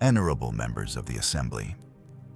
venerable members of the assembly.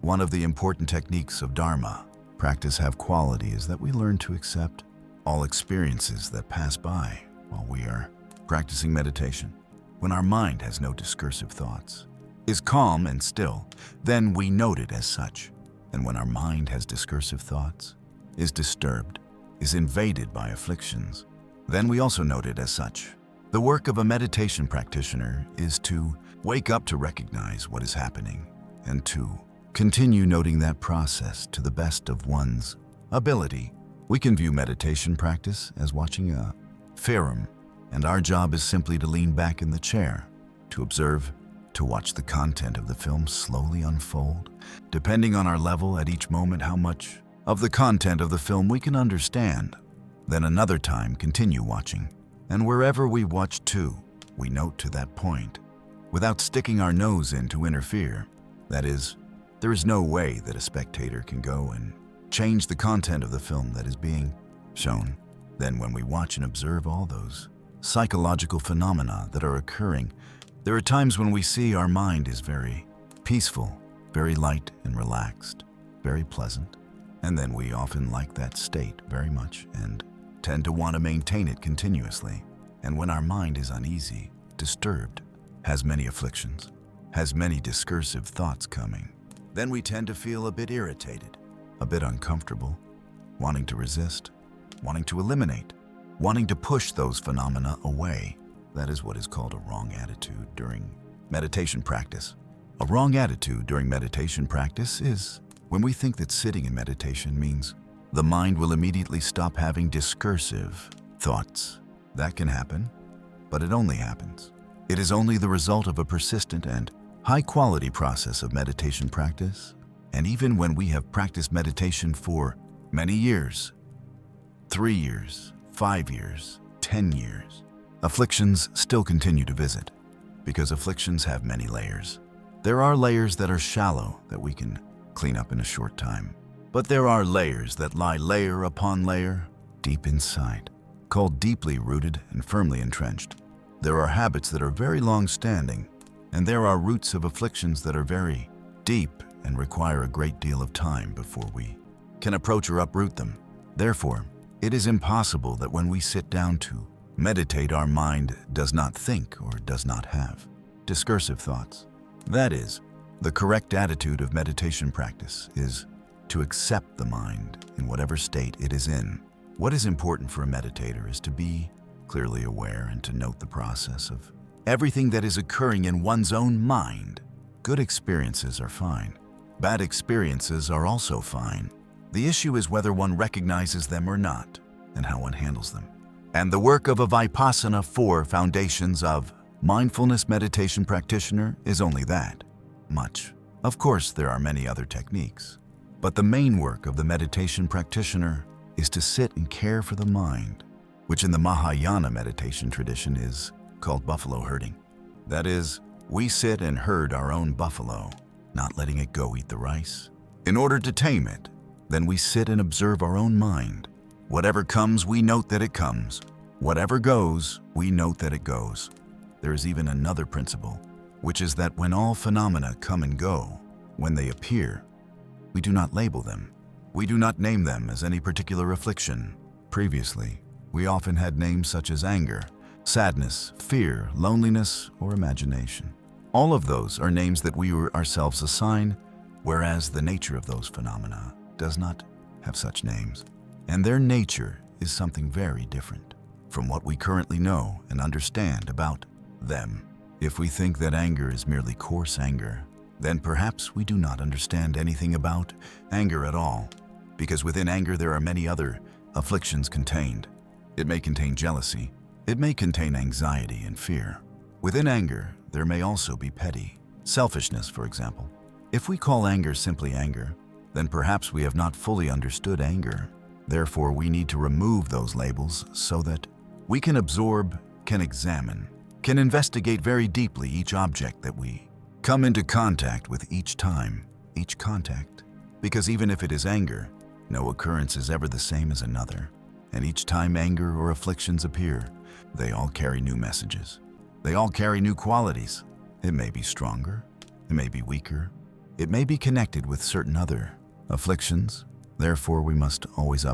One of the important techniques of Dharma practice have quality is that we learn to accept all experiences that pass by while we are practicing meditation. When our mind has no discursive thoughts, is calm and still, then we note it as such. And when our mind has discursive thoughts, is disturbed, is invaded by afflictions, then we also note it as such. The work of a meditation practitioner is to wake up to recognize what is happening and to continue noting that process to the best of one's ability. We can view meditation practice as watching a film, and our job is simply to lean back in the chair, to observe, to watch the content of the film slowly unfold. Depending on our level at each moment, how much of the content of the film we can understand. Then another time continue watching, and wherever we watch to, we note to that point, without sticking our nose in to interfere. That is, there is no way that a spectator can go and change the content of the film that is being shown. Then when we watch and observe all those psychological phenomena that are occurring, there are times when we see our mind is very peaceful, very light and relaxed, very pleasant. And then we often like that state very much and tend to want to maintain it continuously. And when our mind is uneasy, disturbed, has many afflictions, has many discursive thoughts coming, then we tend to feel a bit irritated, a bit uncomfortable, wanting to resist, wanting to eliminate, wanting to push those phenomena away. That is what is called a wrong attitude during meditation practice. A wrong attitude during meditation practice is when we think that sitting in meditation means the mind will immediately stop having discursive thoughts. That can happen, but it only happens. It is only the result of a persistent and high-quality process of meditation practice. And even when we have practiced meditation for many years, 3 years, 5 years, 10 years, afflictions still continue to visit, because afflictions have many layers. There are layers that are shallow that we can clean up in a short time, but there are layers that lie layer upon layer deep inside, called deeply rooted and firmly entrenched. There are habits that are very long-standing, and there are roots of afflictions that are very deep and require a great deal of time before we can approach or uproot them. Therefore, it is impossible that when we sit down to meditate, our mind does not think or does not have discursive thoughts. That is, the correct attitude of meditation practice is to accept the mind in whatever state it is in. What is important for a meditator is to be clearly aware and to note the process of everything that is occurring in one's own mind. Good experiences are fine. Bad experiences are also fine. The issue is whether one recognizes them or not, and how one handles them. And the work of a Vipassana 4 foundations of mindfulness meditation practitioner is only that much. Of course, there are many other techniques, but the main work of the meditation practitioner is to sit and care for the mind, which in the Mahayana meditation tradition is called buffalo herding. That is, we sit and herd our own buffalo, not letting it go eat the rice. In order to tame it, then we sit and observe our own mind. Whatever comes, we note that it comes. Whatever goes, we note that it goes. There is even another principle, which is that when all phenomena come and go, when they appear, we do not label them. We do not name them as any particular affliction. Previously, we often had names such as anger, sadness, fear, loneliness, or imagination. All of those are names that we ourselves assign, whereas the nature of those phenomena does not have such names. And their nature is something very different from what we currently know and understand about them. If we think that anger is merely coarse anger, then perhaps we do not understand anything about anger at all, because within anger there are many other afflictions contained. It may contain jealousy. It may contain anxiety and fear. Within anger, there may also be petty selfishness, for example. If we call anger simply anger, then perhaps we have not fully understood anger. Therefore, we need to remove those labels so that we can absorb, can examine, can investigate very deeply each object that we come into contact with each time, each contact. Because even if it is anger, no occurrence is ever the same as another. And each time anger or afflictions appear, they all carry new messages. They all carry new qualities. It may be stronger, It may be weaker. It may be connected with certain other afflictions. Therefore, we must always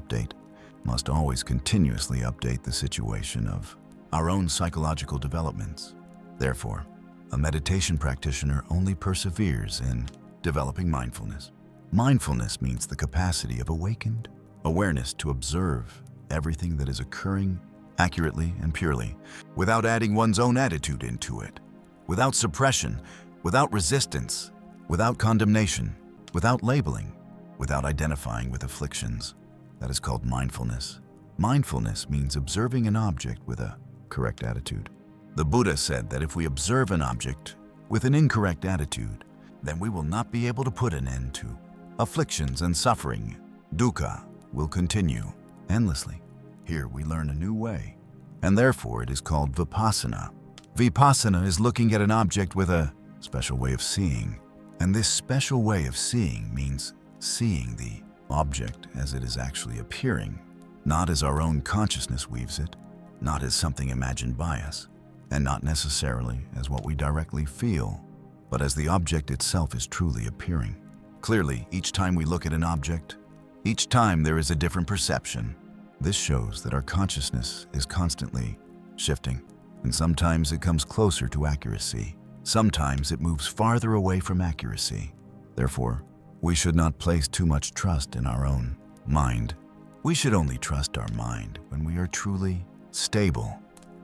continuously update the situation of our own psychological developments. Therefore, a meditation practitioner only perseveres in developing mindfulness. Mindfulness means the capacity of awakened awareness to observe everything that is occurring accurately and purely, without adding one's own attitude into it, without suppression, without resistance, without condemnation, without labeling, without identifying with afflictions. That is called mindfulness. Mindfulness means observing an object with a correct attitude. The Buddha said that if we observe an object with an incorrect attitude, then we will not be able to put an end to afflictions and suffering. Dukkha will continue endlessly. Here we learn a new way, and therefore it is called vipassana. Vipassana is looking at an object with a special way of seeing, and this special way of seeing means seeing the object as it is actually appearing, not as our own consciousness weaves it, not as something imagined by us, and not necessarily as what we directly feel, but as the object itself is truly appearing. Clearly, each time we look at an object, each time there is a different perception. This shows that our consciousness is constantly shifting, and sometimes it comes closer to accuracy. Sometimes it moves farther away from accuracy. Therefore, we should not place too much trust in our own mind. We should only trust our mind when we are truly stable,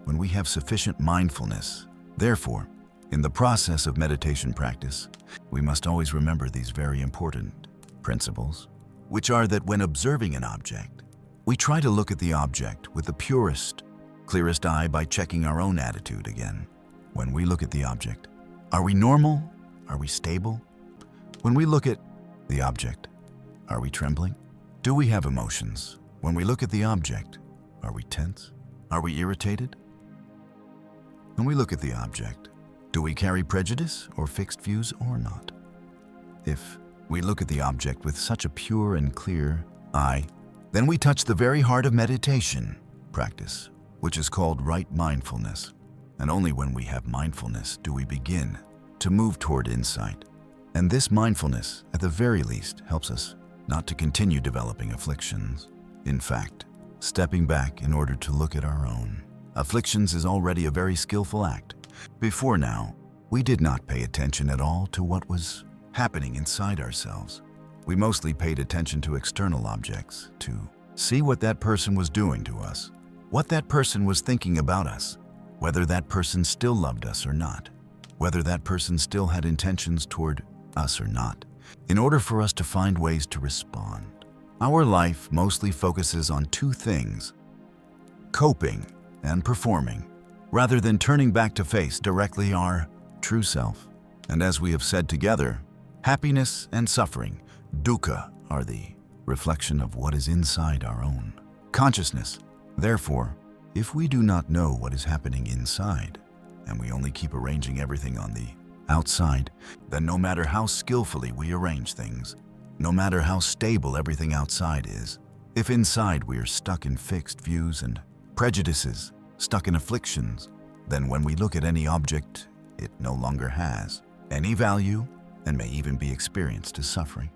when we have sufficient mindfulness. Therefore, in the process of meditation practice, we must always remember these very important principles, which are that when observing an object, we try to look at the object with the purest, clearest eye by checking our own attitude again. When we look at the object, are we normal? Are we stable? When we look at the object, are we trembling? Do we have emotions? When we look at the object, are we tense? Are we irritated? When we look at the object, do we carry prejudice or fixed views or not? If we look at the object with such a pure and clear eye, then we touch the very heart of meditation practice, which is called right mindfulness. And only when we have mindfulness do we begin to move toward insight. And this mindfulness, at the very least, helps us not to continue developing afflictions. In fact, stepping back in order to look at our own afflictions is already a very skillful act. Before now, we did not pay attention at all to what was happening inside ourselves. We mostly paid attention to external objects, to see what that person was doing to us, what that person was thinking about us, whether that person still loved us or not, whether that person still had intentions toward us or not, in order for us to find ways to respond. Our life mostly focuses on two things: coping and performing, rather than turning back to face directly our true self. And as we have said together, happiness and suffering, dukkha, are the reflection of what is inside our own consciousness. Therefore, if we do not know what is happening inside, and we only keep arranging everything on the outside, then no matter how skillfully we arrange things, no matter how stable everything outside is, if inside we are stuck in fixed views and prejudices, stuck in afflictions, then when we look at any object, it no longer has any value and may even be experienced as suffering.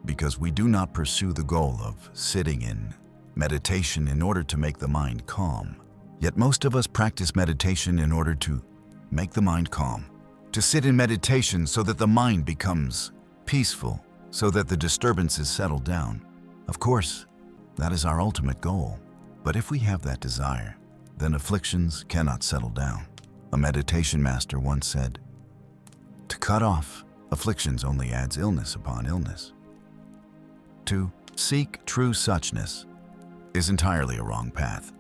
Because we do not pursue the goal of sitting in meditation in order to make the mind calm. Yet most of us practice meditation in order to make the mind calm, to sit in meditation so that the mind becomes peaceful, so that the disturbances settle down. Of course, that is our ultimate goal. But if we have that desire, then afflictions cannot settle down. A meditation master once said, "To cut off afflictions only adds illness upon illness. To seek true suchness is entirely a wrong path.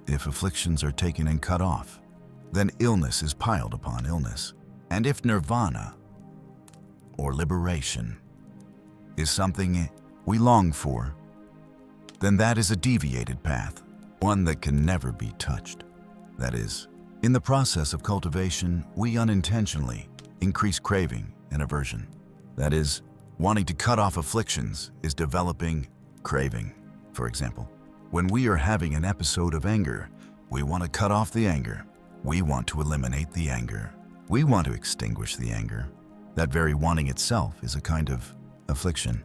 If afflictions are taken and cut off, then illness is piled upon illness. And if nirvana, or liberation, is something we long for, then that is a deviated path, one that can never be touched. That is, in the process of cultivation, we unintentionally increase craving and aversion. That is, wanting to cut off afflictions is developing craving. For example, when we are having an episode of anger, we want to cut off the anger. We want to eliminate the anger. We want to extinguish the anger. That very wanting itself is a kind of affliction.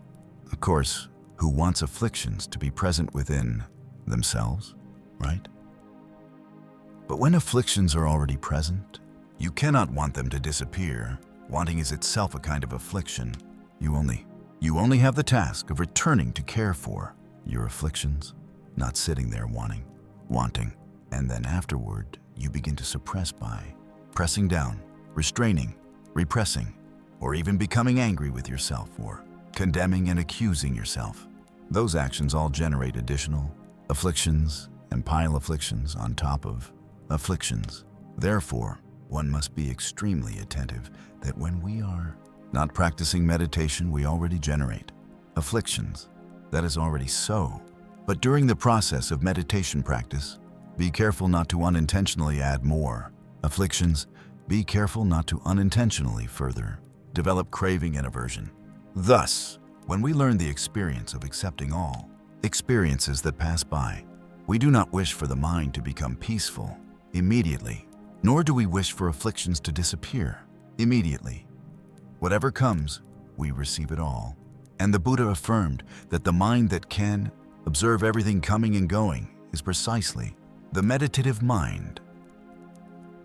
Of course, who wants afflictions to be present within themselves, right? But when afflictions are already present, you cannot want them to disappear. Wanting is itself a kind of affliction. You only have the task of returning to care for your afflictions, not sitting there wanting, and then afterward you begin to suppress by pressing down, restraining, repressing, or even becoming angry with yourself or condemning and accusing yourself. Those actions all generate additional afflictions and pile afflictions on top of afflictions. Therefore, one must be extremely attentive that when we are not practicing meditation, we already generate afflictions. That is already so. But during the process of meditation practice, be careful not to unintentionally add more afflictions. Be careful not to unintentionally further develop craving and aversion. Thus, when we learn the experience of accepting all experiences that pass by, we do not wish for the mind to become peaceful immediately, nor do we wish for afflictions to disappear immediately. Whatever comes, we receive it all. And the Buddha affirmed that the mind that can observe everything coming and going is precisely the meditative mind.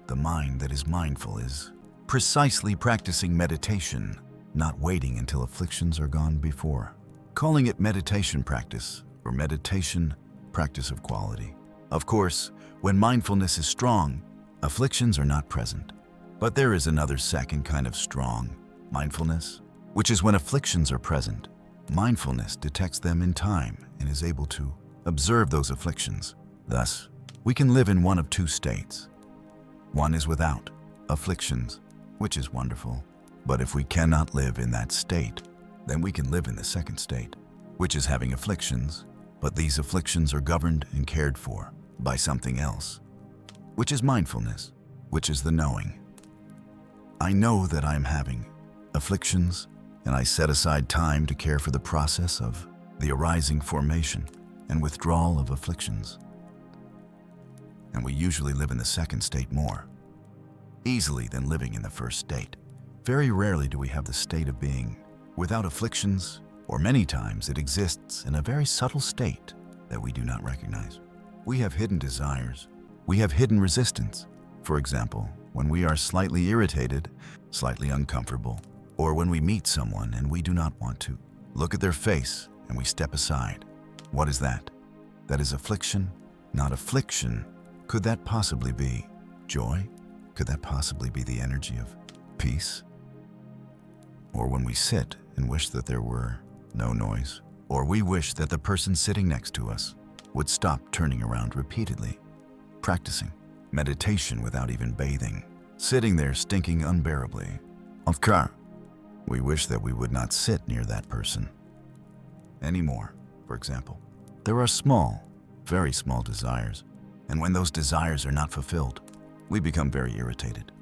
The mind that is mindful is precisely practicing meditation, not waiting until afflictions are gone before. Calling it meditation practice or meditation practice of quality. Of course, when mindfulness is strong, afflictions are not present. But there is another second kind of strong mindfulness, which is when afflictions are present. Mindfulness detects them in time and is able to observe those afflictions. Thus, we can live in one of two states. One is without afflictions, which is wonderful. But if we cannot live in that state, then we can live in the second state, which is having afflictions, but these afflictions are governed and cared for by something else, which is mindfulness, which is the knowing. I know that I am having afflictions, and I set aside time to care for the process of the arising formation and withdrawal of afflictions. And we usually live in the second state more easily than living in the first state. Very rarely do we have the state of being without afflictions, or many times it exists in a very subtle state that we do not recognize. We have hidden desires. We have hidden resistance. For example, when we are slightly irritated, slightly uncomfortable, or when we meet someone and we do not want to look at their face and we step aside. What is that? That is affliction, not affliction. Could that possibly be joy? Could that possibly be the energy of peace? Or when we sit and wish that there were no noise, or we wish that the person sitting next to us would stop turning around repeatedly, practicing meditation without even bathing, sitting there stinking unbearably. Of course, we wish that we would not sit near that person anymore. For example, there are small, very small desires, and when those desires are not fulfilled, we become very irritated.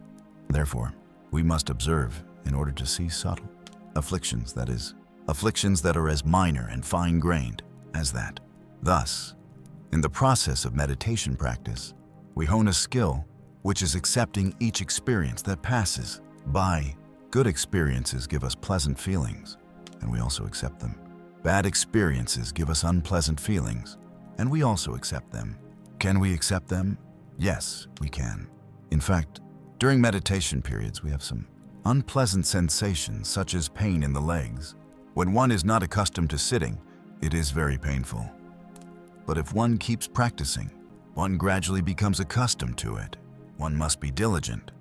Therefore, we must observe in order to see subtle afflictions, that is, afflictions that are as minor and fine-grained as that. Thus, in the process of meditation practice, we hone a skill which is accepting each experience that passes by. Good experiences give us pleasant feelings, and we also accept them. Bad experiences give us unpleasant feelings, and we also accept them. Can we accept them? Yes, we can. In fact, during meditation periods, we have some unpleasant sensations such as pain in the legs. When one is not accustomed to sitting, it is very painful. But if one keeps practicing, one gradually becomes accustomed to it. One must be diligent,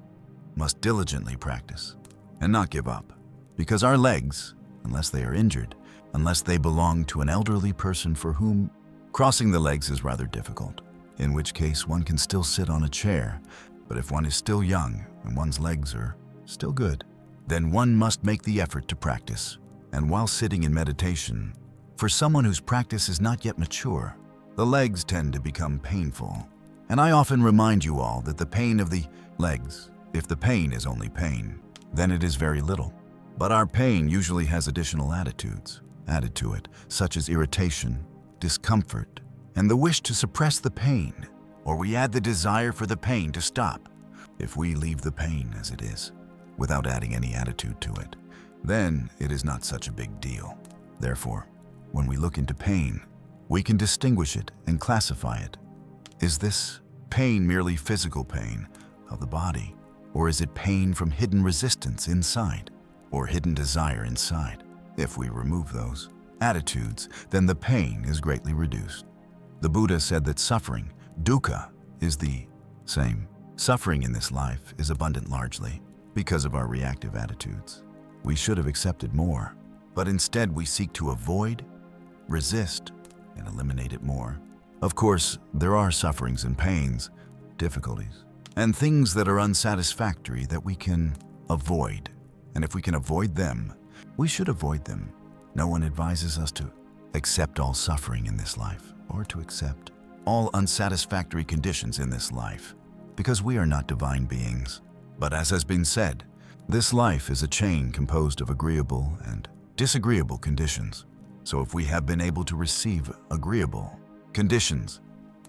must diligently practice, and not give up. Because our legs, unless they are injured, unless they belong to an elderly person for whom crossing the legs is rather difficult, in which case one can still sit on a chair. But if one is still young and one's legs are still good, then one must make the effort to practice. And while sitting in meditation, for someone whose practice is not yet mature, the legs tend to become painful. And I often remind you all that the pain of the legs, if the pain is only pain, then it is very little. But our pain usually has additional attitudes added to it, such as irritation, discomfort, and the wish to suppress the pain, or we add the desire for the pain to stop. If we leave the pain as it is, without adding any attitude to it, then it is not such a big deal. Therefore, when we look into pain, we can distinguish it and classify it. Is this pain merely physical pain of the body, or is it pain from hidden resistance inside, or hidden desire inside? If we remove those attitudes, then the pain is greatly reduced. The Buddha said that suffering, dukkha, is the same. Suffering in this life is abundant largely because of our reactive attitudes. We should have accepted more, but instead we seek to avoid, resist, and eliminate it more. Of course, there are sufferings and pains, difficulties, and things that are unsatisfactory that we can avoid. And if we can avoid them, we should avoid them. No one advises us to accept all suffering in this life or to accept all unsatisfactory conditions in this life, because we are not divine beings. But as has been said, this life is a chain composed of agreeable and disagreeable conditions. So if we have been able to receive agreeable conditions,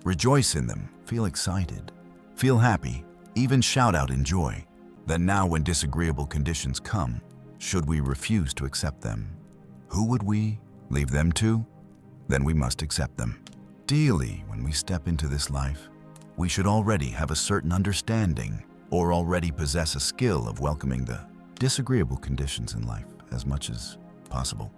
rejoice in them, feel excited, feel happy, even shout out in joy, then now when disagreeable conditions come, should we refuse to accept them, who would we leave them to? Then we must accept them. Daily, when we step into this life, we should already have a certain understanding or already possess a skill of welcoming the disagreeable conditions in life as much as possible.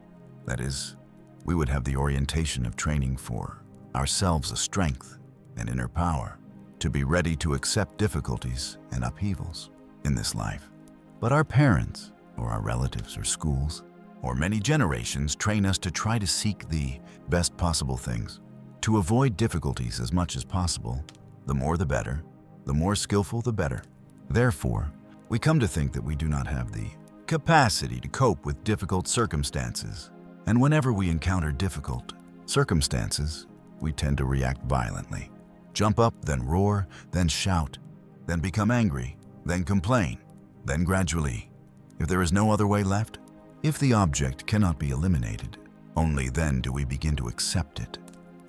That is, we would have the orientation of training for ourselves a strength and inner power to be ready to accept difficulties and upheavals in this life. But our parents, or our relatives or schools, or many generations train us to try to seek the best possible things, to avoid difficulties as much as possible. The more the better, the more skillful the better. Therefore, we come to think that we do not have the capacity to cope with difficult circumstances. And whenever we encounter difficult circumstances, we tend to react violently. Jump up, then roar, then shout, then become angry, then complain, then gradually, if there is no other way left, if the object cannot be eliminated, only then do we begin to accept it.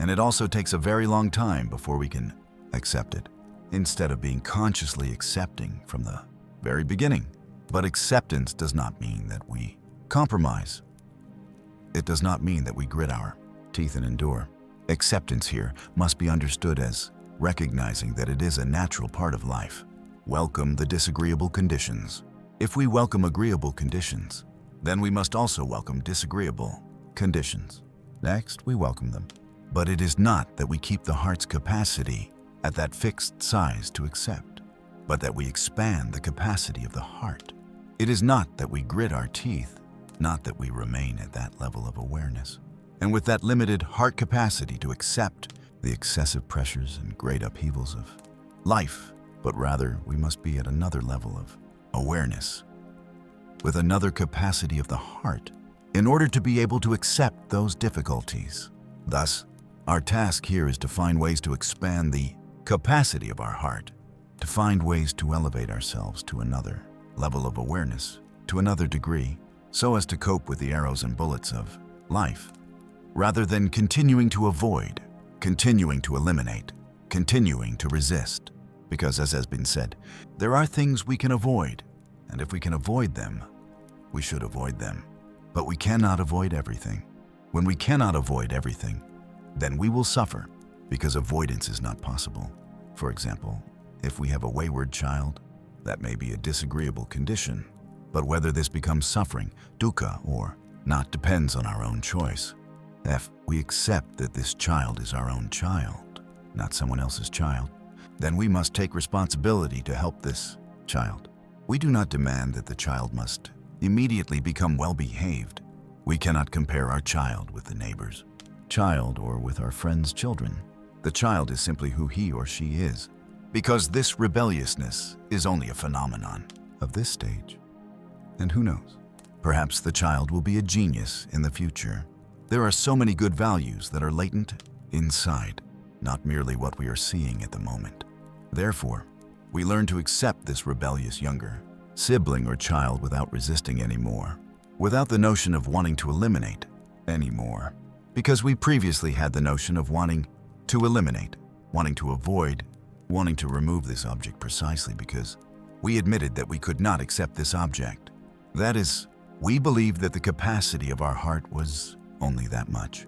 And it also takes a very long time before we can accept it, instead of being consciously accepting from the very beginning. But acceptance does not mean that we compromise. It does not mean that we grit our teeth and endure. Acceptance here must be understood as recognizing that it is a natural part of life. Welcome the disagreeable conditions. If we welcome agreeable conditions, then we must also welcome disagreeable conditions. Next, we welcome them. But it is not that we keep the heart's capacity at that fixed size to accept, but that we expand the capacity of the heart. It is not that we grit our teeth, not that we remain at that level of awareness, and with that limited heart capacity to accept the excessive pressures and great upheavals of life, but rather we must be at another level of awareness, with another capacity of the heart, in order to be able to accept those difficulties. Thus, our task here is to find ways to expand the capacity of our heart, to find ways to elevate ourselves to another level of awareness, to another degree, so as to cope with the arrows and bullets of life, rather than continuing to avoid, continuing to eliminate, continuing to resist. Because as has been said, there are things we can avoid, and if we can avoid them, we should avoid them. But we cannot avoid everything. When we cannot avoid everything, then we will suffer, because avoidance is not possible. For example, if we have a wayward child, that may be a disagreeable condition, but whether this becomes suffering, dukkha, or not depends on our own choice. If we accept that this child is our own child, not someone else's child, then we must take responsibility to help this child. We do not demand that the child must immediately become well-behaved. We cannot compare our child with the neighbor's child or with our friend's children. The child is simply who he or she is, because this rebelliousness is only a phenomenon of this stage. And who knows? Perhaps the child will be a genius in the future. There are so many good values that are latent inside, not merely what we are seeing at the moment. Therefore, we learn to accept this rebellious younger sibling or child without resisting anymore, without the notion of wanting to eliminate anymore, because we previously had the notion of wanting to eliminate, wanting to avoid, wanting to remove this object precisely because we admitted that we could not accept this object. That is, we believed that the capacity of our heart was only that much.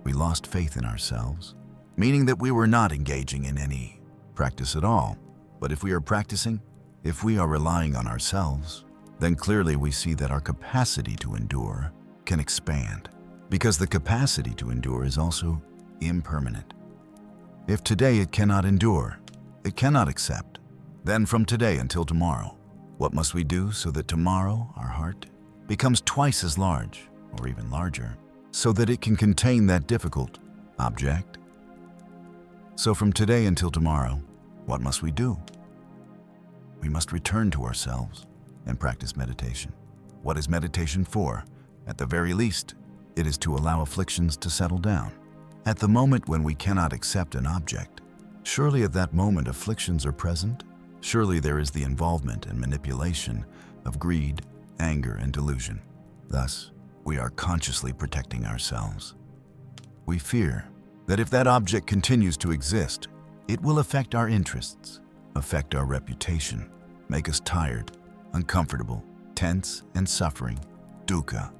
We lost faith in ourselves, meaning that we were not engaging in any practice at all. But if we are practicing, if we are relying on ourselves, then clearly we see that our capacity to endure can expand, because the capacity to endure is also impermanent. If today it cannot endure, it cannot accept, then from today until tomorrow, what must we do so that tomorrow our heart becomes twice as large, or even larger, so that it can contain that difficult object? So from today until tomorrow, what must we do? We must return to ourselves and practice meditation. What is meditation for? At the very least, it is to allow afflictions to settle down. At the moment when we cannot accept an object, surely at that moment afflictions are present? Surely there is the involvement and manipulation of greed, anger, and delusion. Thus, we are consciously protecting ourselves. We fear that if that object continues to exist, it will affect our interests, affect our reputation, make us tired, uncomfortable, tense, and suffering, dukkha.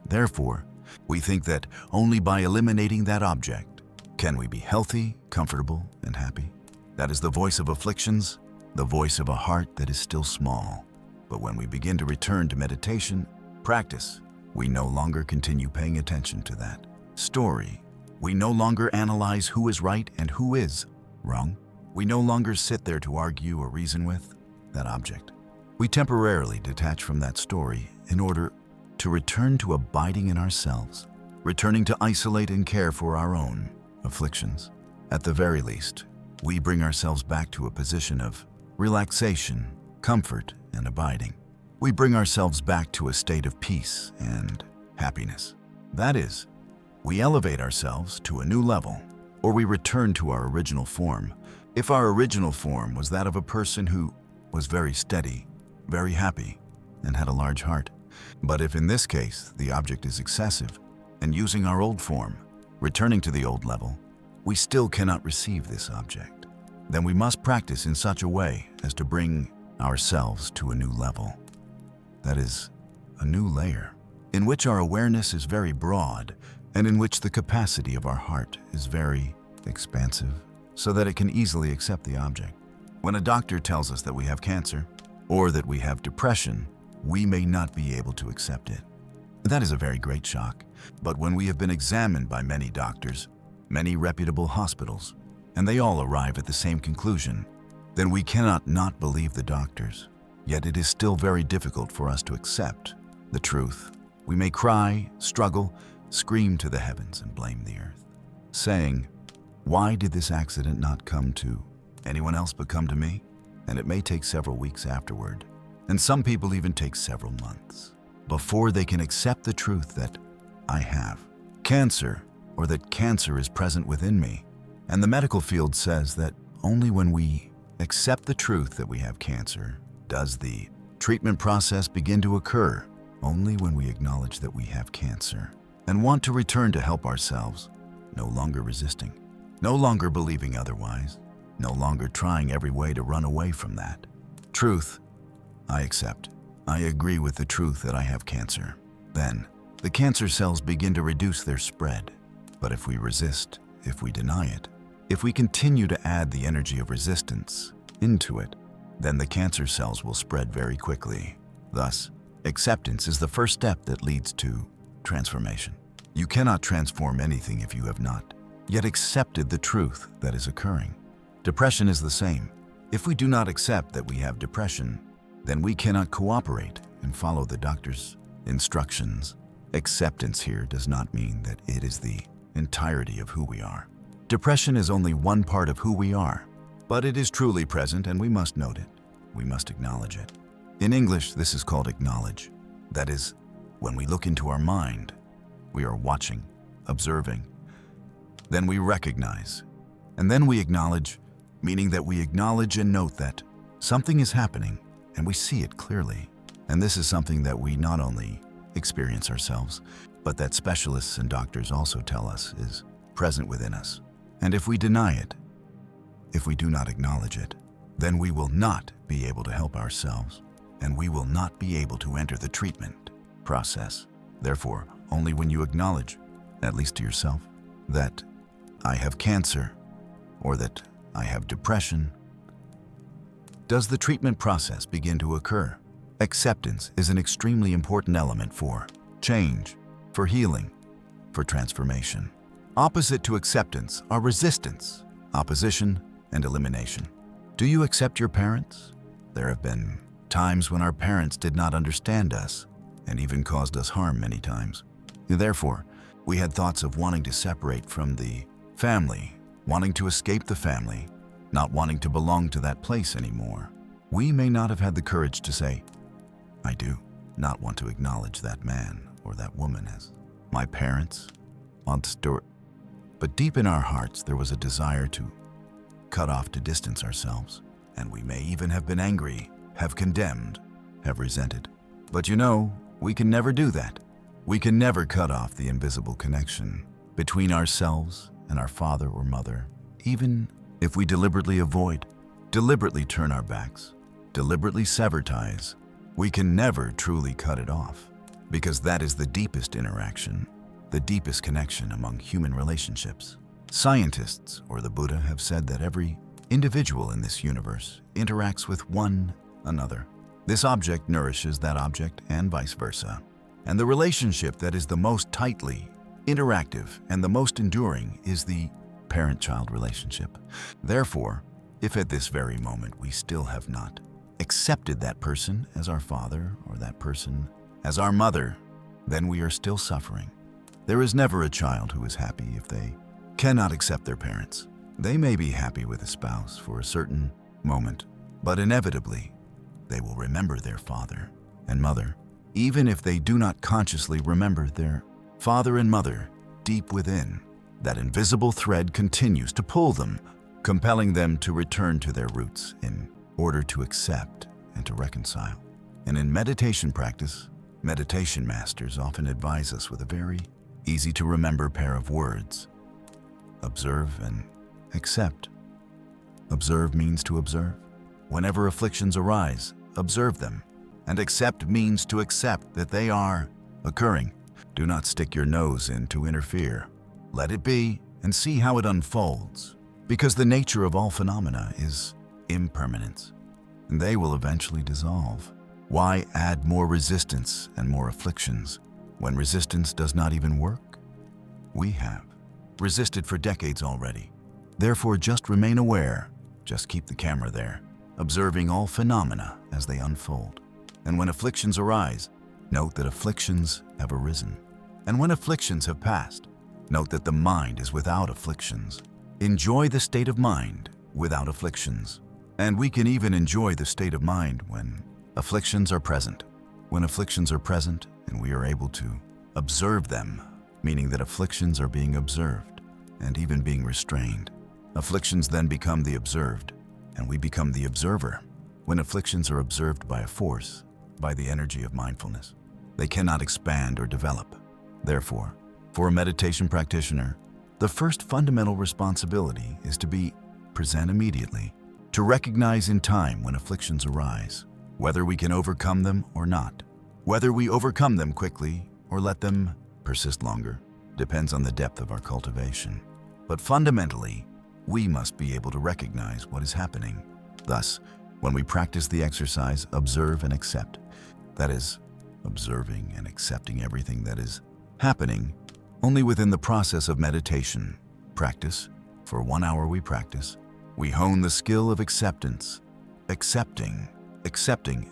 Therefore, we think that only by eliminating that object can we be healthy, comfortable, and happy. That is the voice of afflictions, the voice of a heart that is still small. But when we begin to return to meditation, practice, we no longer continue paying attention to that story. We no longer analyze who is right and who is wrong. We no longer sit there to argue or reason with that object. We temporarily detach from that story in order to return to abiding in ourselves, returning to isolate and care for our own afflictions. At the very least, we bring ourselves back to a position of relaxation, comfort, and abiding. We bring ourselves back to a state of peace and happiness. That is, we elevate ourselves to a new level, or we return to our original form. If our original form was that of a person who was very steady, very happy, and had a large heart. But if in this case the object is excessive, and using our old form, returning to the old level, we still cannot receive this object, then we must practice in such a way as to bring ourselves to a new level. That is, a new layer, in which our awareness is very broad and in which the capacity of our heart is very expansive, so that it can easily accept the object. When a doctor tells us that we have cancer or that we have depression, we may not be able to accept it. That is a very great shock. But when we have been examined by many doctors, many reputable hospitals, and they all arrive at the same conclusion, then we cannot not believe the doctors. Yet it is still very difficult for us to accept the truth. We may cry, struggle, scream to the heavens and blame the earth, saying, "Why did this accident not come to anyone else but come to me?" And it may take several weeks afterward, and some people even take several months, before they can accept the truth that I have cancer, or that cancer is present within me. And the medical field says that only when we accept the truth that we have cancer does the treatment process begin to occur. Only when we acknowledge that we have cancer and want to return to help ourselves, no longer resisting, no longer believing otherwise, no longer trying every way to run away from that truth. I accept. I agree with the truth that I have cancer. Then, the cancer cells begin to reduce their spread. But if we resist, if we deny it, if we continue to add the energy of resistance into it, then the cancer cells will spread very quickly. Thus, acceptance is the first step that leads to transformation. You cannot transform anything if you have not yet accepted the truth that is occurring. Depression is the same. If we do not accept that we have depression, then we cannot cooperate and follow the doctor's instructions. Acceptance here does not mean that it is the entirety of who we are. Depression is only one part of who we are, but it is truly present and we must note it. We must acknowledge it. In English, this is called acknowledge. That is, when we look into our mind, we are watching, observing. Then we recognize, and then we acknowledge, meaning that we acknowledge and note that something is happening and we see it clearly. And this is something that we not only experience ourselves, but that specialists and doctors also tell us is present within us. And if we deny it, if we do not acknowledge it, then we will not be able to help ourselves, and we will not be able to enter the treatment process. Therefore, only when you acknowledge, at least to yourself, that I have cancer or that I have depression, does the treatment process begin to occur. Acceptance is an extremely important element for change, for healing, for transformation. Opposite to acceptance are resistance, opposition, and elimination. Do you accept your parents? There have been times when our parents did not understand us and even caused us harm many times. Therefore, we had thoughts of wanting to separate from the family, wanting to escape the family, not wanting to belong to that place anymore. We may not have had the courage to say, I do not want to acknowledge that man or that woman as my parents. But deep in our hearts, there was a desire to cut off, to distance ourselves, and we may even have been angry, have condemned, have resented. But you know, we can never do that. We can never cut off the invisible connection between ourselves and our father or mother, even if we deliberately avoid, deliberately turn our backs, deliberately sever ties. We can never truly cut it off, because that is the deepest interaction, the deepest connection among human relationships. Scientists or the Buddha have said that every individual in this universe interacts with one another. This object nourishes that object and vice versa. And the relationship that is the most tightly interactive and the most enduring is the parent-child relationship. Therefore, if at this very moment we still have not accepted that person as our father or that person as our mother, then we are still suffering. There is never a child who is happy if they cannot accept their parents. They may be happy with a spouse for a certain moment, but inevitably, they will remember their father and mother, even if they do not consciously remember their father and mother. Deep within, that invisible thread continues to pull them, compelling them to return to their roots in order to accept and to reconcile. And in meditation practice, meditation masters often advise us with a very easy-to-remember pair of words: observe and accept. Observe means to observe. Whenever afflictions arise, observe them. And accept means to accept that they are occurring. Do not stick your nose in to interfere. Let it be and see how it unfolds, because the nature of all phenomena is impermanence, and they will eventually dissolve. Why add more resistance and more afflictions when resistance does not even work? We have resisted for decades already. Therefore, just remain aware. Just keep the camera there, observing all phenomena as they unfold. And when afflictions arise, note that afflictions have arisen. And when afflictions have passed, note that the mind is without afflictions. Enjoy the state of mind without afflictions. And we can even enjoy the state of mind when afflictions are present. When afflictions are present and we are able to observe them, meaning that afflictions are being observed and even being restrained. Afflictions then become the observed, and we become the observer. When afflictions are observed by a force, by the energy of mindfulness, they cannot expand or develop. Therefore, for a meditation practitioner, the first fundamental responsibility is to be present immediately, to recognize in time when afflictions arise, whether we can overcome them or not. Whether we overcome them quickly or let them persist longer depends on the depth of our cultivation. But fundamentally, we must be able to recognize what is happening. Thus, when we practice the exercise, observe and accept, that is, observing and accepting everything that is happening, only within the process of meditation, practice, for 1 hour we practice, we hone the skill of acceptance, accepting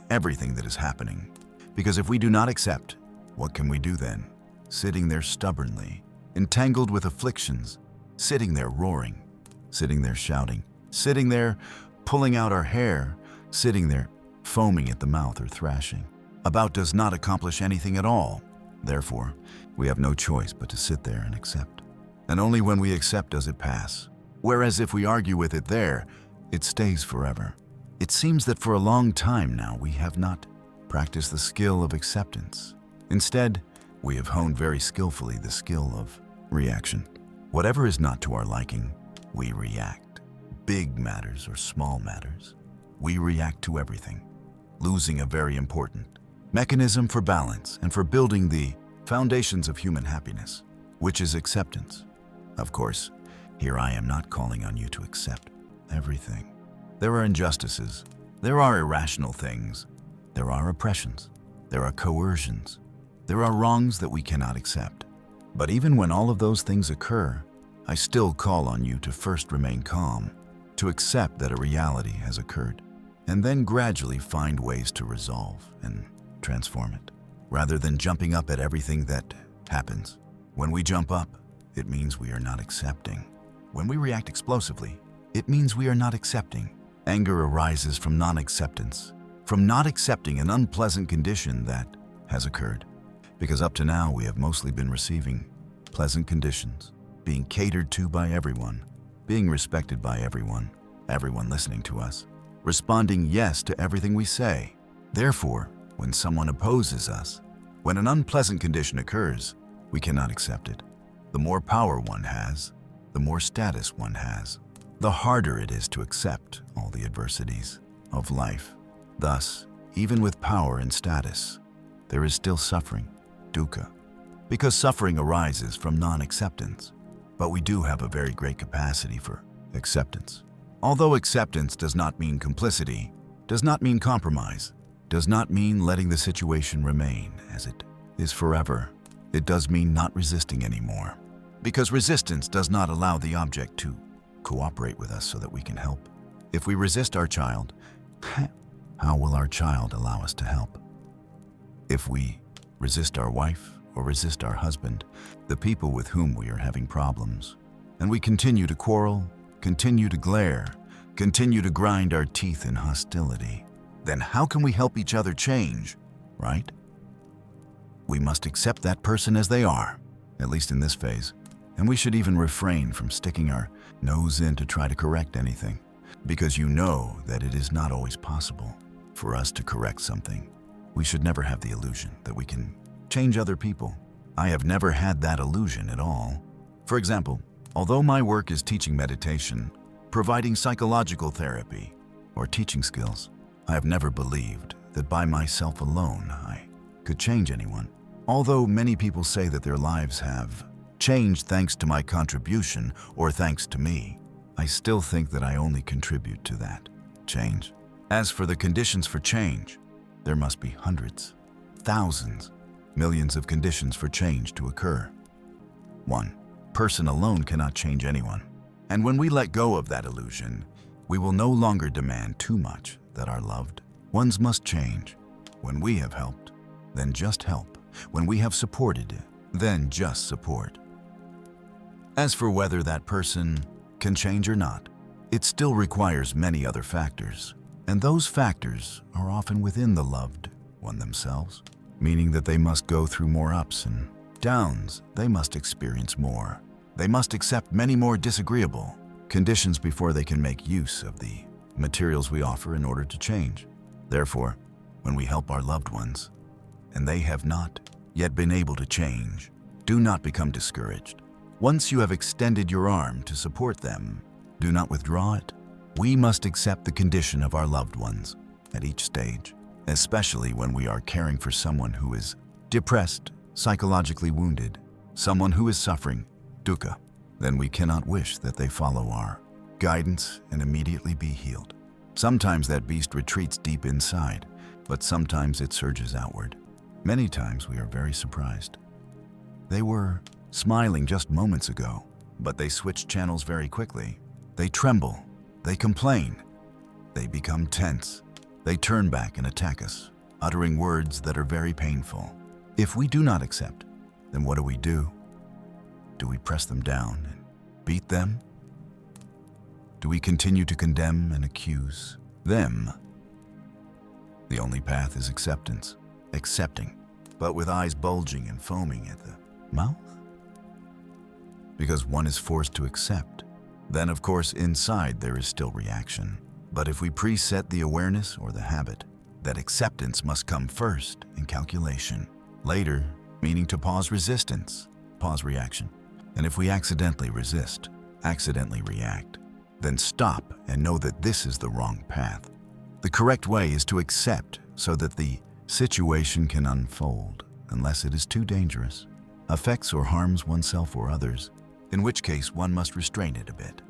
everything that is happening. Because if we do not accept, what can we do then? Sitting there stubbornly, entangled with afflictions, sitting there roaring, sitting there shouting, sitting there pulling out our hair, sitting there foaming at the mouth or thrashing about does not accomplish anything at all. Therefore, we have no choice but to sit there and accept. And only when we accept does it pass. Whereas if we argue with it there, it stays forever. It seems that for a long time now we have not practiced the skill of acceptance. Instead, we have honed very skillfully the skill of reaction. Whatever is not to our liking, we react. Big matters or small matters. we react to everything, losing a very important mechanism for balance and for building the foundations of human happiness, which is acceptance. Of course, here I am not calling on you to accept everything. There are injustices, there are irrational things, there are oppressions, there are coercions, there are wrongs that we cannot accept. But even when all of those things occur, I still call on you to first remain calm, to accept that a reality has occurred, and then gradually find ways to resolve and transform it, rather than jumping up at everything that happens. When we jump up, it means we are not accepting. When we react explosively, it means we are not accepting. Anger arises from non-acceptance, from not accepting an unpleasant condition that has occurred. Because up to now, we have mostly been receiving pleasant conditions, being catered to by everyone, being respected by everyone listening to us, responding yes to everything we say. Therefore, when someone opposes us, when an unpleasant condition occurs, we cannot accept it. The more power one has, the more status one has, the harder it is to accept all the adversities of life. Thus, even with power and status, there is still suffering, dukkha, because suffering arises from non-acceptance. But we do have a very great capacity for acceptance. Although acceptance does not mean complicity, does not mean compromise, does not mean letting the situation remain as it is forever. It does mean not resisting anymore, because resistance does not allow the object to cooperate with us so that we can help. If we resist our child, how will our child allow us to help? If we resist our wife or resist our husband, the people with whom we are having problems, and we continue to quarrel, continue to glare, continue to grind our teeth in hostility, then how can we help each other change, right? We must accept that person as they are, at least in this phase, and we should even refrain from sticking our nose in to try to correct anything, because you know that it is not always possible for us to correct something. We should never have the illusion that we can change other people. I have never had that illusion at all. For example, although my work is teaching meditation, providing psychological therapy, or teaching skills, I have never believed that by myself alone I could change anyone. Although many people say that their lives have changed thanks to my contribution or thanks to me, I still think that I only contribute to that change. As for the conditions for change, there must be hundreds, thousands, millions of conditions for change to occur. One person alone cannot change anyone. And when we let go of that illusion, we will no longer demand too much that our loved ones must change. When we have helped, then just help. When we have supported, then just support. As for whether that person can change or not, it still requires many other factors, and those factors are often within the loved one themselves, meaning that they must go through more ups and downs, they must experience more. They must accept many more disagreeable conditions before they can make use of the materials we offer in order to change. Therefore, when we help our loved ones, and they have not yet been able to change, do not become discouraged. Once you have extended your arm to support them, do not withdraw it. We must accept the condition of our loved ones at each stage, especially when we are caring for someone who is depressed, psychologically wounded, someone who is suffering, dukkha. Then we cannot wish that they follow our guidance and immediately be healed. Sometimes that beast retreats deep inside, but sometimes it surges outward. Many times we are very surprised. They were smiling just moments ago, but they switch channels very quickly. They tremble, they complain, they become tense. They turn back and attack us, uttering words that are very painful. If we do not accept, then what do? Do we press them down and beat them? Do we continue to condemn and accuse them? The only path is acceptance, accepting, but with eyes bulging and foaming at the mouth. Because one is forced to accept. Then, of course, inside there is still reaction. But if we preset the awareness or the habit that acceptance must come first in calculation, later, meaning to pause resistance, pause reaction. And if we accidentally resist, accidentally react, then stop and know that this is the wrong path. The correct way is to accept so that the situation can unfold, unless it is too dangerous, affects or harms oneself or others, in which case one must restrain it a bit.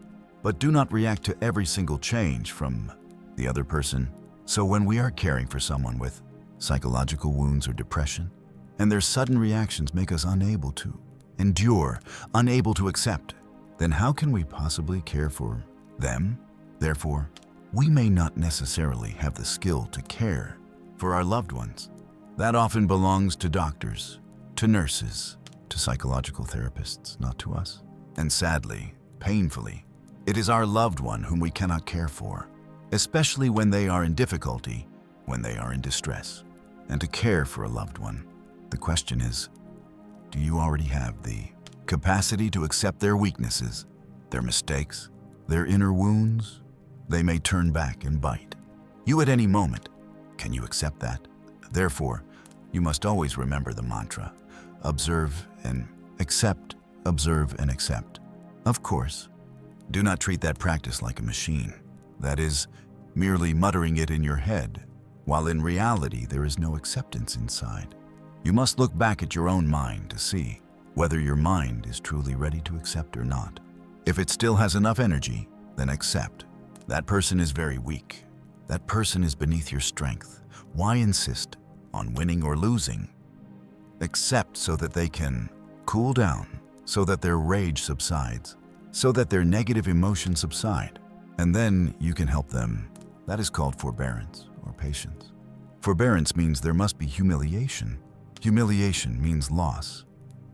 But do not react to every single change from the other person. So when we are caring for someone with psychological wounds or depression, and their sudden reactions make us unable to endure, unable to accept, then how can we possibly care for them? Therefore, we may not necessarily have the skill to care for our loved ones. That often belongs to doctors, to nurses, to psychological therapists, not to us. And sadly, painfully, it is our loved one whom we cannot care for, especially when they are in difficulty, when they are in distress. And to care for a loved one, the question is, do you already have the capacity to accept their weaknesses, their mistakes, their inner wounds? They may turn back and bite you at any moment. Can you accept that? Therefore, you must always remember the mantra, observe and accept, observe and accept. Of course, do not treat that practice like a machine. That is, merely muttering it in your head, while in reality there is no acceptance inside. You must look back at your own mind to see whether your mind is truly ready to accept or not. If it still has enough energy, then accept. That person is very weak. That person is beneath your strength. Why insist on winning or losing? Accept so that they can cool down, so that their rage subsides, so that their negative emotions subside, and then you can help them. That is called forbearance or patience. Forbearance means there must be humiliation. Humiliation means loss,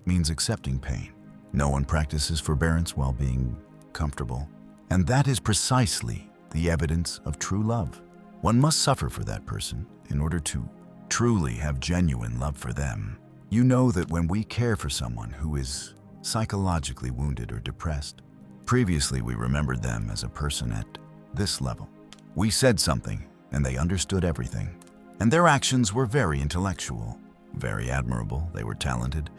means accepting pain. No one practices forbearance while being comfortable. And that is precisely the evidence of true love. One must suffer for that person in order to truly have genuine love for them. You know that when we care for someone who is psychologically wounded or depressed, previously we remembered them as a person at this level. We said something and they understood everything. And their actions were very intellectual, very admirable. They were talented,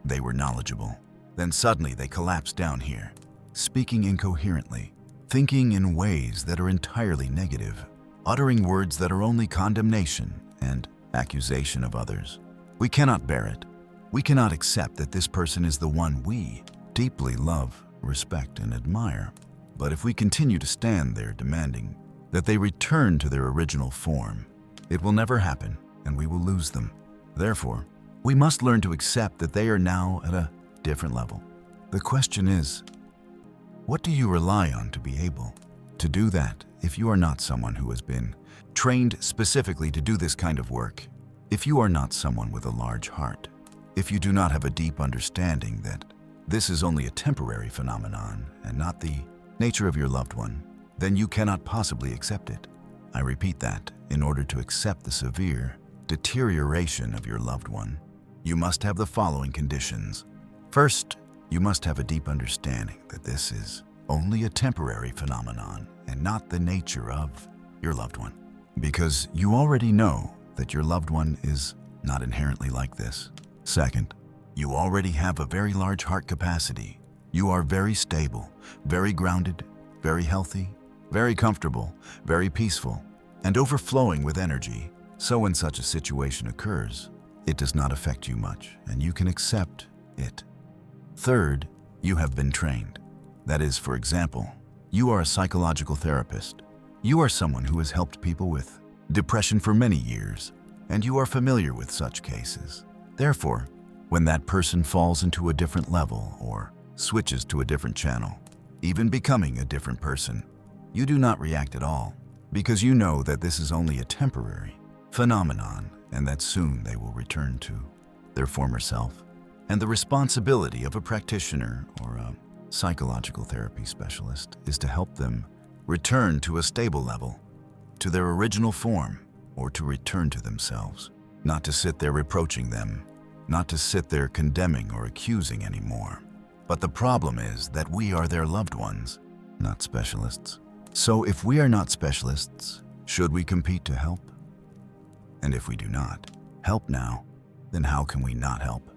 they were knowledgeable. Then suddenly they collapsed down here, speaking incoherently, thinking in ways that are entirely negative, uttering words that are only condemnation and accusation of others. We cannot bear it. We cannot accept that this person is the one we deeply love, respect, and admire. But if we continue to stand there demanding that they return to their original form, it will never happen and we will lose them. Therefore, we must learn to accept that they are now at a different level. The question is, what do you rely on to be able to do that if you are not someone who has been trained specifically to do this kind of work? If you are not someone with a large heart, if you do not have a deep understanding that this is only a temporary phenomenon and not the nature of your loved one, then you cannot possibly accept it. I repeat that, in order to accept the severe deterioration of your loved one, you must have the following conditions. First, you must have a deep understanding that this is only a temporary phenomenon and not the nature of your loved one. Because you already know that your loved one is not inherently like this. Second, you already have a very large heart capacity. You are very stable, very grounded, very healthy, very comfortable, very peaceful, and overflowing with energy. So when such a situation occurs, it does not affect you much, and you can accept it. Third, you have been trained. That is, for example, you are a psychological therapist. You are someone who has helped people with depression for many years, and you are familiar with such cases. Therefore, when that person falls into a different level or switches to a different channel, even becoming a different person, you do not react at all, because you know that this is only a temporary phenomenon and that soon they will return to their former self. And the responsibility of a practitioner or a psychological therapy specialist is to help them return to a stable level, to their original form, or to return to themselves. Not to sit there reproaching them, not to sit there condemning or accusing anymore. But the problem is that we are their loved ones, not specialists. So if we are not specialists, should we compete to help? And if we do not help now, then how can we not help?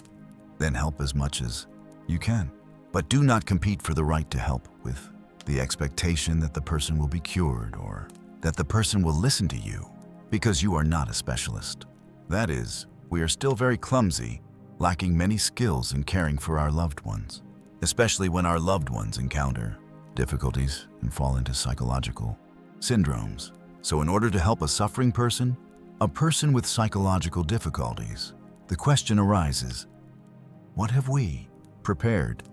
Then help as much as you can. But do not compete for the right to help with the expectation that the person will be cured or that the person will listen to you because you are not a specialist. That is, we are still very clumsy, lacking many skills in caring for our loved ones, especially when our loved ones encounter difficulties and fall into psychological syndromes. So in order to help a suffering person, a person with psychological difficulties, the question arises, what have we prepared?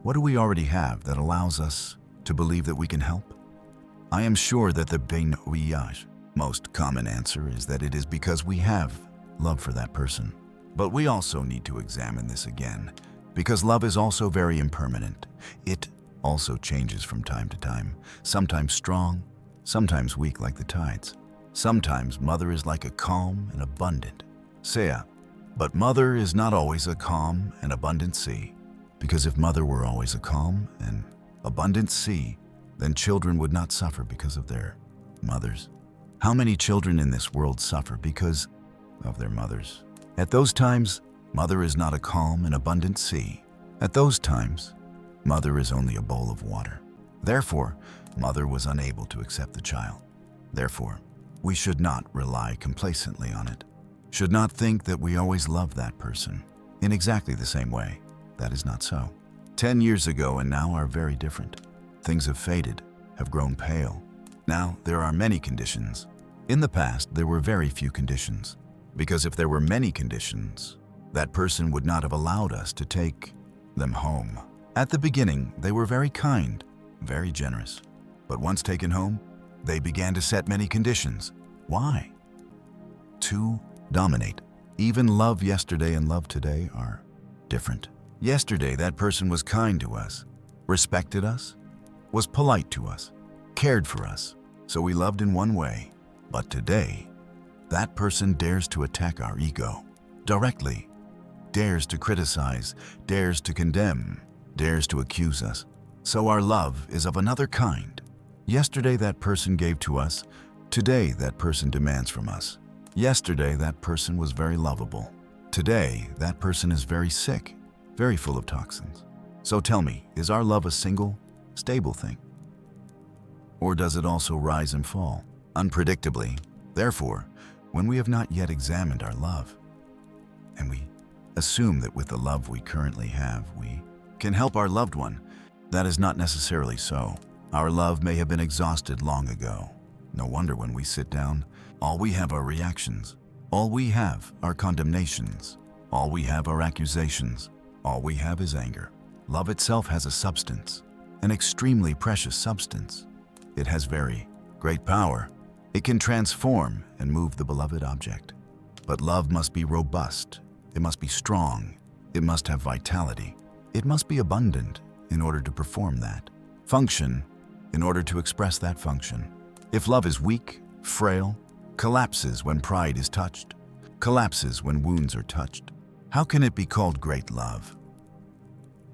What do we already have that allows us to believe that we can help? I am sure that the most common answer is that it is because we have love for that person. But we also need to examine this again, because love is also very impermanent. It also changes from time to time, sometimes strong, sometimes weak like the tides. Sometimes mother is like a calm and abundant sea, but mother is not always a calm and abundant sea, because if mother were always a calm and abundant sea, then children would not suffer because of their mothers. How many children in this world suffer because of their mothers? At those times, mother is not a calm and abundant sea. At those times, mother is only a bowl of water. Therefore, mother was unable to accept the child. Therefore, we should not rely complacently on it. Should not think that we always love that person in exactly the same way. That is not so. 10 years ago and now are very different. Things have faded, have grown pale. Now there are many conditions. In the past, there were very few conditions, because if there were many conditions, that person would not have allowed us to take them home. At the beginning, they were very kind, very generous. But once taken home, they began to set many conditions. Why? To dominate. Even love yesterday and love today are different. Yesterday, that person was kind to us, respected us, was polite to us, cared for us, so we loved in one way. But today, that person dares to attack our ego directly, dares to criticize, dares to condemn, dares to accuse us. So our love is of another kind. Yesterday that person gave to us, today that person demands from us. Yesterday that person was very lovable. Today that person is very sick, very full of toxins. So tell me, is our love a single, stable thing? Or does it also rise and fall, unpredictably? Therefore, when we have not yet examined our love, and we assume that with the love we currently have, we can help our loved one, that is not necessarily so. Our love may have been exhausted long ago. No wonder when we sit down, all we have are reactions. All we have are condemnations. All we have are accusations. All we have is anger. Love itself has a substance, an extremely precious substance. It has very great power. It can transform and move the beloved object. But love must be robust. It must be strong. It must have vitality. It must be abundant in order to perform that function, in order to express that function. If love is weak, frail, collapses when pride is touched, collapses when wounds are touched, how can it be called great love?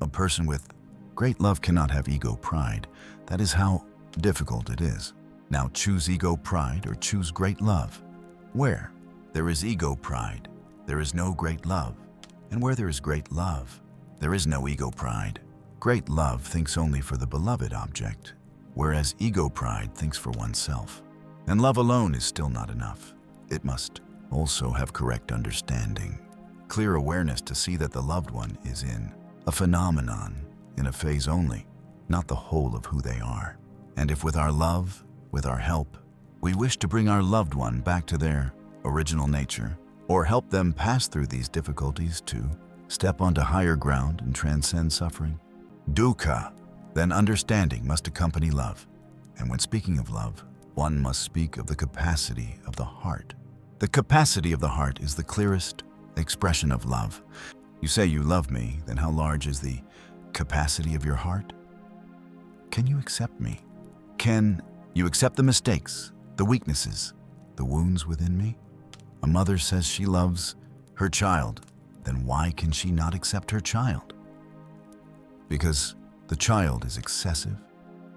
A person with great love cannot have ego pride. That is how difficult it is. Now choose ego pride or choose great love. Where there is ego pride, there is no great love. And where there is great love, there is no ego pride. Great love thinks only for the beloved object, whereas ego pride thinks for oneself. And love alone is still not enough. It must also have correct understanding, clear awareness to see that the loved one is in a phenomenon, in a phase only, not the whole of who they are. And if with our love, with our help, we wish to bring our loved one back to their original nature, or help them pass through these difficulties to step onto higher ground and transcend suffering, dukkha, then understanding must accompany love. And when speaking of love, one must speak of the capacity of the heart. The capacity of the heart is the clearest expression of love. You say you love me, then how large is the capacity of your heart? Can you accept me? Can you accept the mistakes, the weaknesses, the wounds within me? A mother says she loves her child, then why can she not accept her child? Because the child is excessive,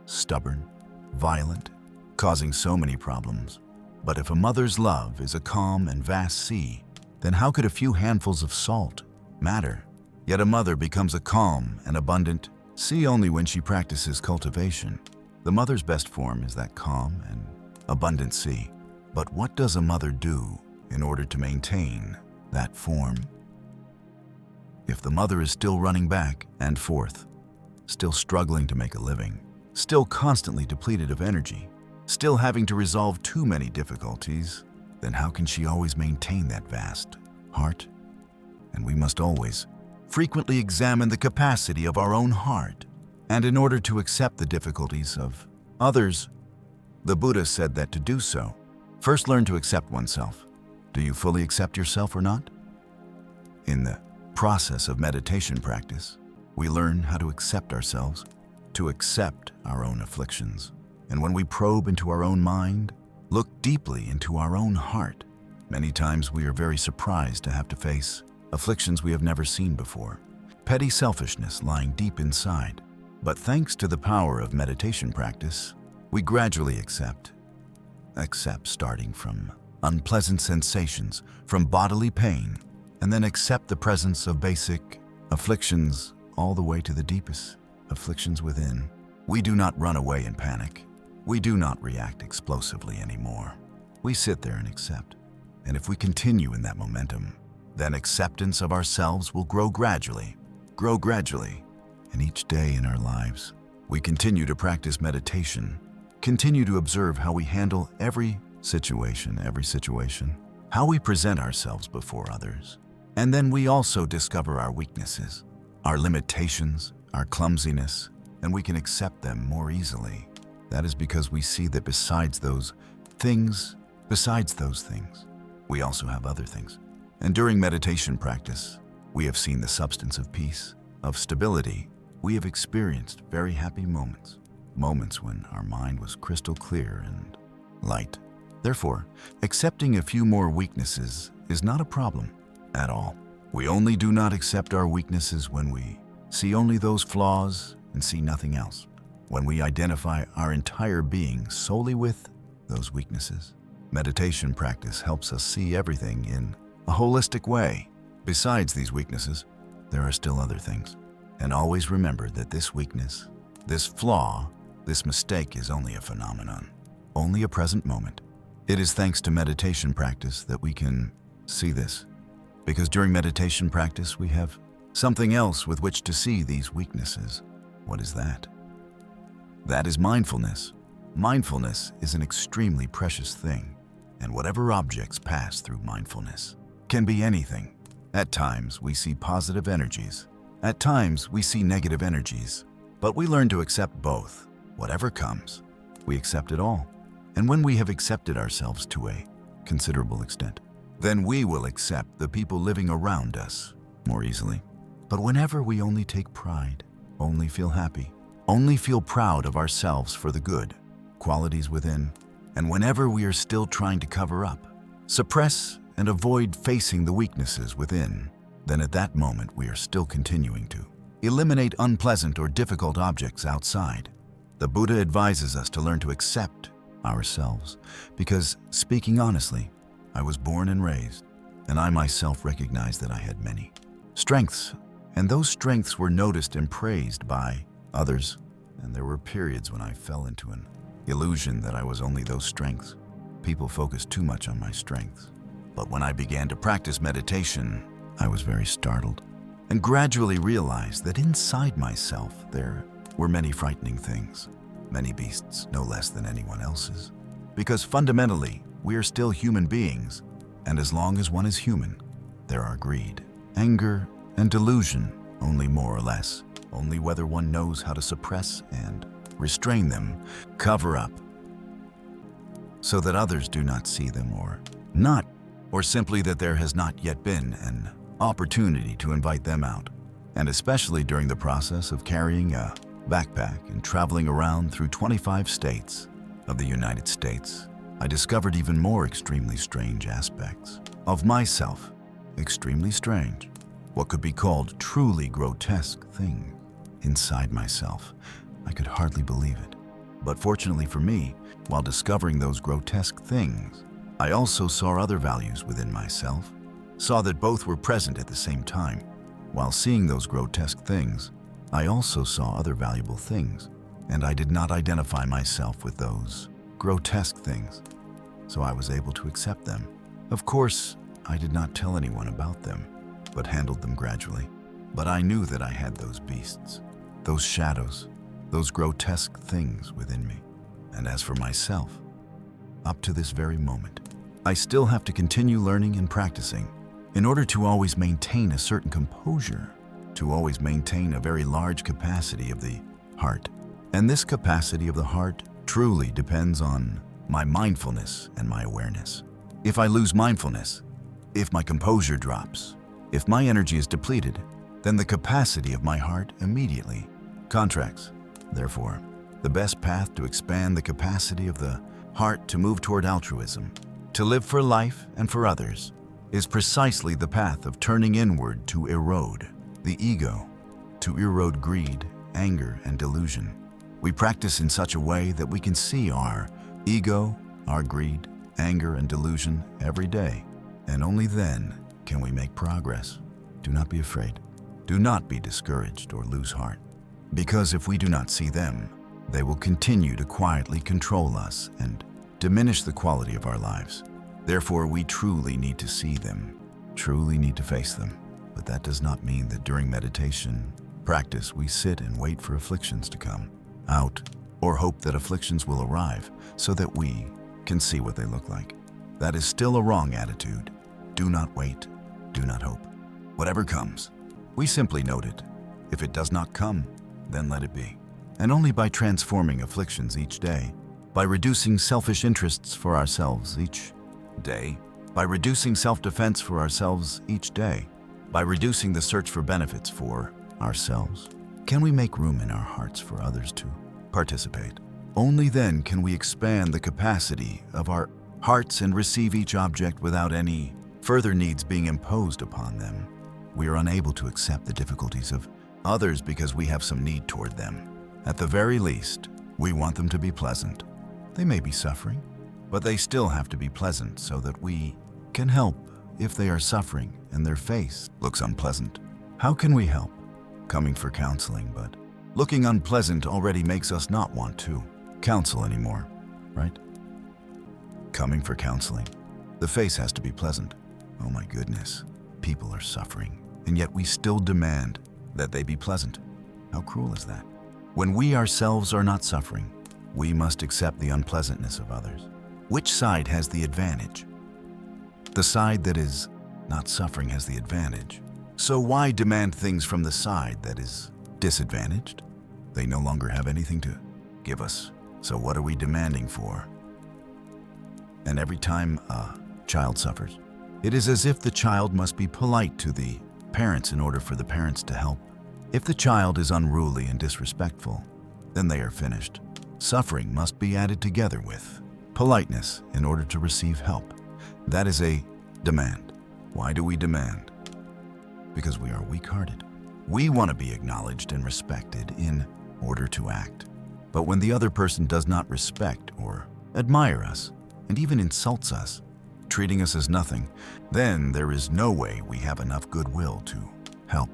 stubborn, violent, causing so many problems. But if a mother's love is a calm and vast sea, then how could a few handfuls of salt matter? Yet a mother becomes a calm and abundant sea only when she practices cultivation. The mother's best form is that calm and abundant sea. But what does a mother do in order to maintain that form? If the mother is still running back and forth, still struggling to make a living, still constantly depleted of energy, still having to resolve too many difficulties, then how can she always maintain that vast heart? And we must always frequently examine the capacity of our own heart. And in order to accept the difficulties of others, the Buddha said that to do so, first learn to accept oneself. Do you fully accept yourself or not? In the process of meditation practice, we learn how to accept ourselves, to accept our own afflictions. And when we probe into our own mind, look deeply into our own heart, many times we are very surprised to have to face afflictions we have never seen before, petty selfishness lying deep inside. But thanks to the power of meditation practice, we gradually accept starting from unpleasant sensations, from bodily pain, and then accept the presence of basic afflictions all the way to the deepest afflictions within. We do not run away in panic. We do not react explosively anymore. We sit there and accept. And if we continue in that momentum, then acceptance of ourselves will grow gradually. And each day in our lives, we continue to practice meditation, continue to observe how we handle every situation, how we present ourselves before others. And then we also discover our weaknesses, our limitations, our clumsiness, and we can accept them more easily. That is because we see that besides those things, we also have other things. And during meditation practice, we have seen the substance of peace, of stability. We have experienced very happy moments when our mind was crystal clear and light. Therefore, accepting a few more weaknesses is not a problem at all. We only do not accept our weaknesses when we see only those flaws and see nothing else. When we identify our entire being solely with those weaknesses. Meditation practice helps us see everything in a holistic way. Besides these weaknesses, there are still other things. And always remember that this weakness, this flaw, this mistake is only a phenomenon, only a present moment. It is thanks to meditation practice that we can see this. Because during meditation practice, we have something else with which to see these weaknesses. What is that? That is mindfulness. Mindfulness is an extremely precious thing, and whatever objects pass through mindfulness can be anything. At times, we see positive energies. At times, we see negative energies. But we learn to accept both. Whatever comes, we accept it all. And when we have accepted ourselves to a considerable extent, then we will accept the people living around us more easily. But whenever we only take pride, only feel happy, only feel proud of ourselves for the good qualities within, and whenever we are still trying to cover up, suppress, and avoid facing the weaknesses within, then at that moment we are still continuing to eliminate unpleasant or difficult objects outside. The Buddha advises us to learn to accept ourselves because, speaking honestly, I was born and raised, and I myself recognized that I had many strengths, and those strengths were noticed and praised by others, and there were periods when I fell into an illusion that I was only those strengths. People focused too much on my strengths. But when I began to practice meditation, I was very startled and gradually realized that inside myself there were many frightening things, many beasts no less than anyone else's. Because fundamentally, we are still human beings, and as long as one is human, there are greed, anger, and delusion, only more or less, only whether one knows how to suppress and restrain them, cover up, so that others do not see them or simply that there has not yet been an opportunity to invite them out. And especially during the process of carrying a backpack and traveling around through 25 states of the United States, I discovered even more extremely strange aspects of myself. Extremely strange. What could be called truly grotesque thing inside myself. I could hardly believe it. But fortunately for me, while discovering those grotesque things, I also saw other values within myself, saw that both were present at the same time. While seeing those grotesque things, I also saw other valuable things, and I did not identify myself with those grotesque things, so I was able to accept them. Of course, I did not tell anyone about them, but handled them gradually. But I knew that I had those beasts, those shadows, those grotesque things within me. And as for myself, up to this very moment, I still have to continue learning and practicing in order to always maintain a certain composure, to always maintain a very large capacity of the heart. And this capacity of the heart truly depends on my mindfulness and my awareness. If I lose mindfulness, if my composure drops, if my energy is depleted, then the capacity of my heart immediately contracts. Therefore, the best path to expand the capacity of the heart to move toward altruism, to live for life and for others, is precisely the path of turning inward to erode the ego, to erode greed, anger, and delusion. We practice in such a way that we can see our ego, our greed, anger, and delusion every day, and only then can we make progress. Do not be afraid. Do not be discouraged or lose heart, because if we do not see them, they will continue to quietly control us and diminish the quality of our lives. Therefore, we truly need to see them, truly need to face them. But that does not mean that during meditation practice we sit and wait for afflictions to come out or hope that afflictions will arrive so that we can see what they look like. That is still a wrong attitude. Do not wait, do not hope. Whatever comes, we simply note it. If it does not come, then let it be. And only by transforming afflictions each day, by reducing selfish interests for ourselves each day, by reducing self-defense for ourselves each day, by reducing the search for benefits for ourselves, can we make room in our hearts for others to participate. Only then can we expand the capacity of our hearts and receive each object without any further needs being imposed upon them. We are unable to accept the difficulties of others because we have some need toward them. At the very least, we want them to be pleasant. They may be suffering, but they still have to be pleasant so that we can help if they are suffering and their face looks unpleasant. How can we help? Coming for counseling, but looking unpleasant already makes us not want to counsel anymore, right? Coming for counseling. The face has to be pleasant. Oh my goodness, people are suffering, and yet we still demand that they be pleasant. How cruel is that? When we ourselves are not suffering, we must accept the unpleasantness of others. Which side has the advantage? The side that is not suffering has the advantage. So why demand things from the side that is disadvantaged? They no longer have anything to give us. So what are we demanding for? And every time a child suffers, it is as if the child must be polite to the parents in order for the parents to help. If the child is unruly and disrespectful, then they are finished. Suffering must be added together with politeness in order to receive help. That is a demand. Why do we demand? Because we are weak-hearted. We want to be acknowledged and respected in order to act. But when the other person does not respect or admire us, and even insults us, treating us as nothing, then there is no way we have enough goodwill to help.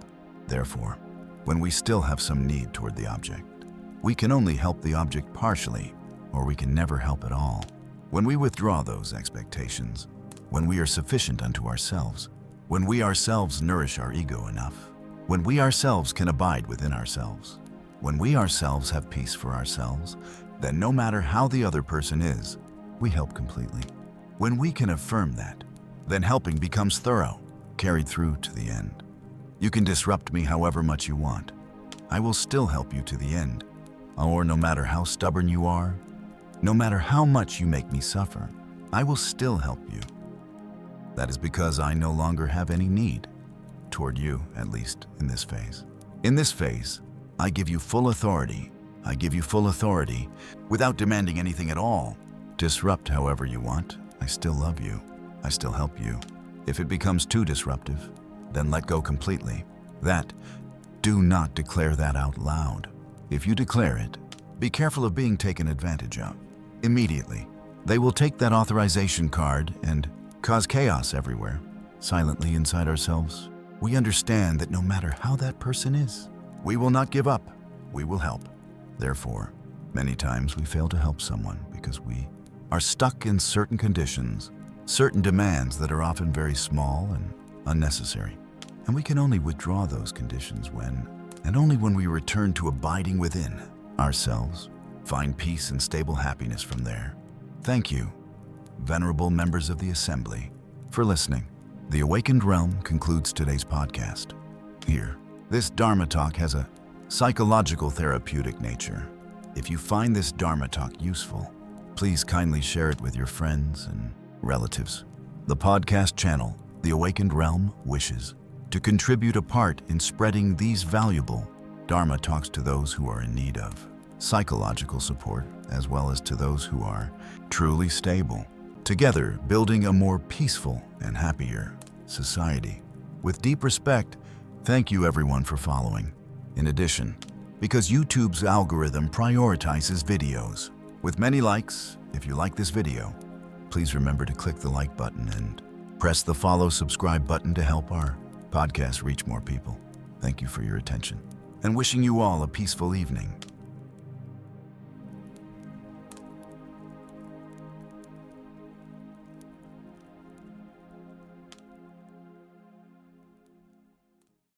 Therefore, when we still have some need toward the object, we can only help the object partially, or we can never help at all. When we withdraw those expectations, when we are sufficient unto ourselves, when we ourselves nourish our ego enough, when we ourselves can abide within ourselves, when we ourselves have peace for ourselves, then no matter how the other person is, we help completely. When we can affirm that, then helping becomes thorough, carried through to the end. You can disrupt me however much you want. I will still help you to the end. Or no matter how stubborn you are, no matter how much you make me suffer, I will still help you. That is because I no longer have any need toward you, at least in this phase. In this phase, I give you full authority. I give you full authority without demanding anything at all. Disrupt however you want. I still love you. I still help you. If it becomes too disruptive, then let go completely. Do not declare that out loud. If you declare it, be careful of being taken advantage of. Immediately, they will take that authorization card and cause chaos everywhere. Silently inside ourselves, we understand that no matter how that person is, we will not give up. We will help. Therefore, many times we fail to help someone because we are stuck in certain conditions, certain demands that are often very small and unnecessary. And we can only withdraw those conditions when, and only when we return to abiding within ourselves, find peace and stable happiness from there. Thank you, venerable members of the Assembly, for listening. The Awakened Realm concludes today's podcast. Here, this Dharma talk has a psychological therapeutic nature. If you find this Dharma talk useful, please kindly share it with your friends and relatives. The podcast channel, The Awakened Realm, wishes to contribute a part in spreading these valuable Dharma talks to those who are in need of psychological support, as well as to those who are truly stable, together building a more peaceful and happier society. With deep respect, thank you everyone for following. In addition, because YouTube's algorithm prioritizes videos with many likes, if you like this video, please remember to click the like button and press the subscribe button to help our podcast reach more people. Thank you for your attention, and wishing you all a peaceful evening.